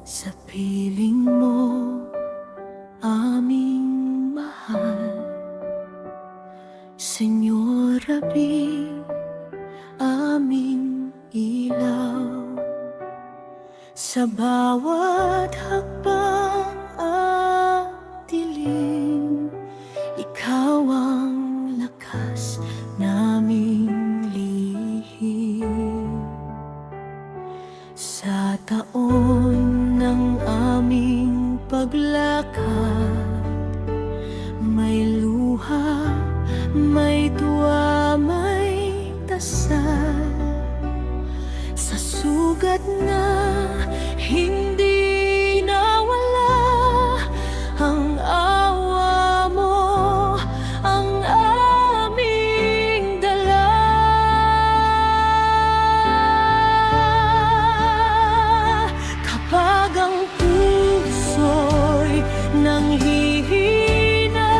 Sa piling mo, aming mahal, Senyor Rabi, aming ilaw. Sa bawat hakbang at dilim, ikaw ang lakas naming lihim. Sa taon ng aming paglakad, may luha, may tuwa, may dasal. Sa sugat na hindi nawala, ang awa mo ang aming dala. Kapag ang puso'y nanghihina,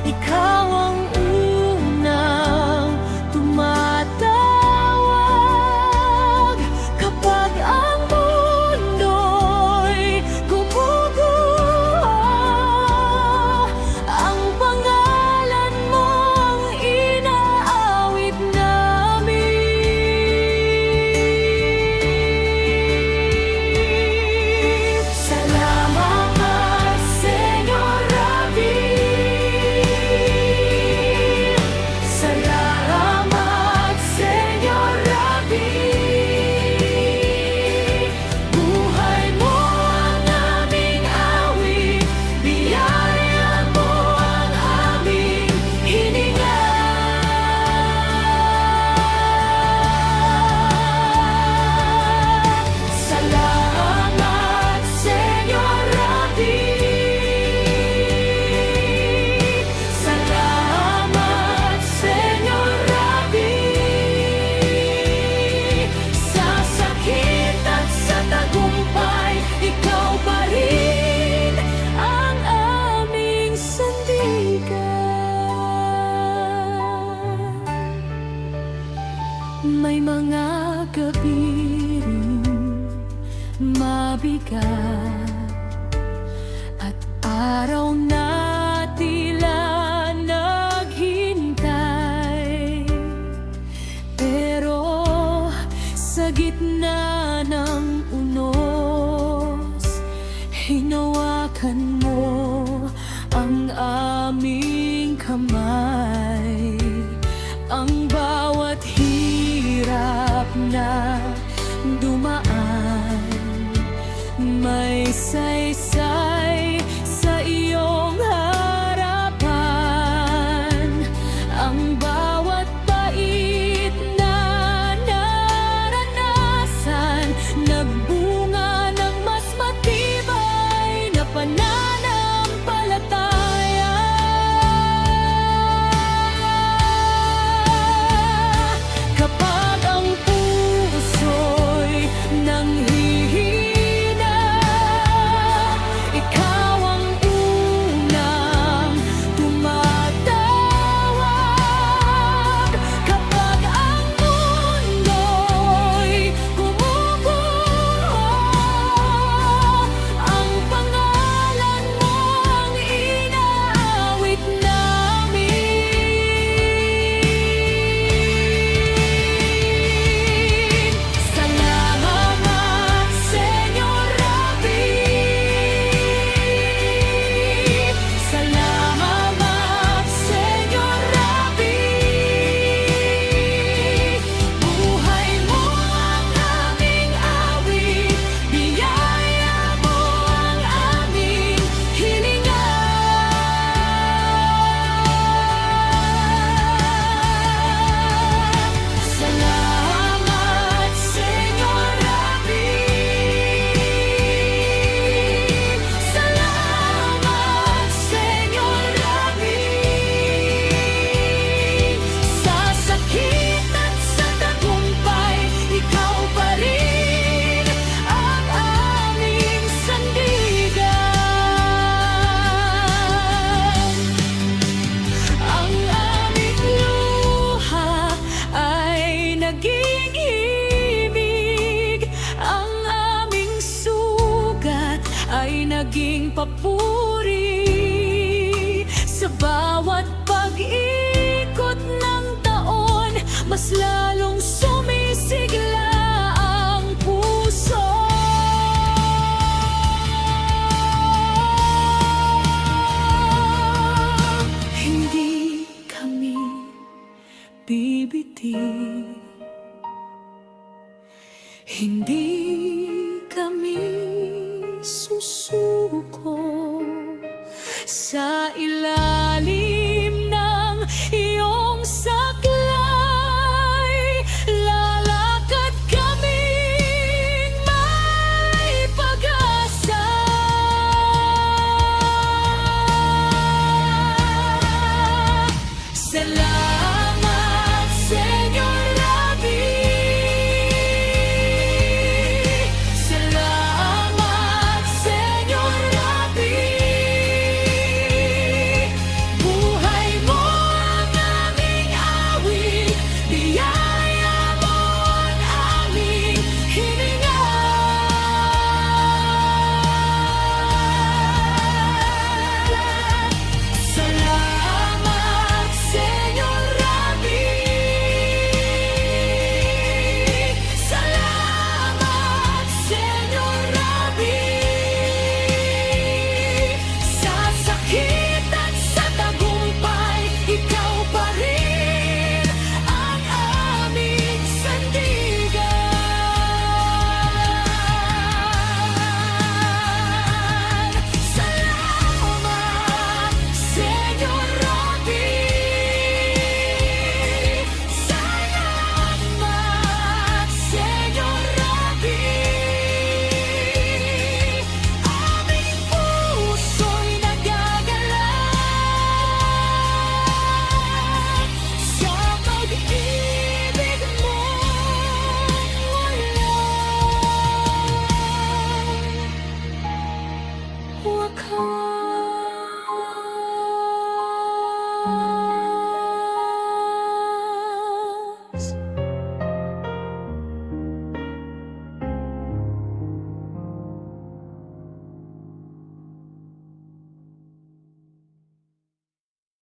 ikaw ang unang tumatawag. Kapag ang mundo'y gumuguho, ang pangalan mo ang inaawit namin. Salamat, Senyor Rabi. Salamat, Senyor Rabi. Buhay mo ang aming awit, biyaya mo ang aming hininga. Salamat, Senyor Rabi. Salamat, Senyor Rabi. Sa sakit at sa tagumpay, ikaw pa rin ang aming sandigan. May mga gabi rin mabigat at araw na tila naghintay, pero sa gitna ng unos, hinawakan mo ang aming kamay. Ang bawat hirap na dumaan, may saysay sa iyong harapan. Ang bawat pait na naranasan, nagbunga ng mas matibay na pananampalataya. Kapag ang puso'y nanghihina, aming papuri. Sa bawat pag-ikot ng taon, mas lalong sumisigla ang puso. Hindi kami bibiti, hindi kami susuko.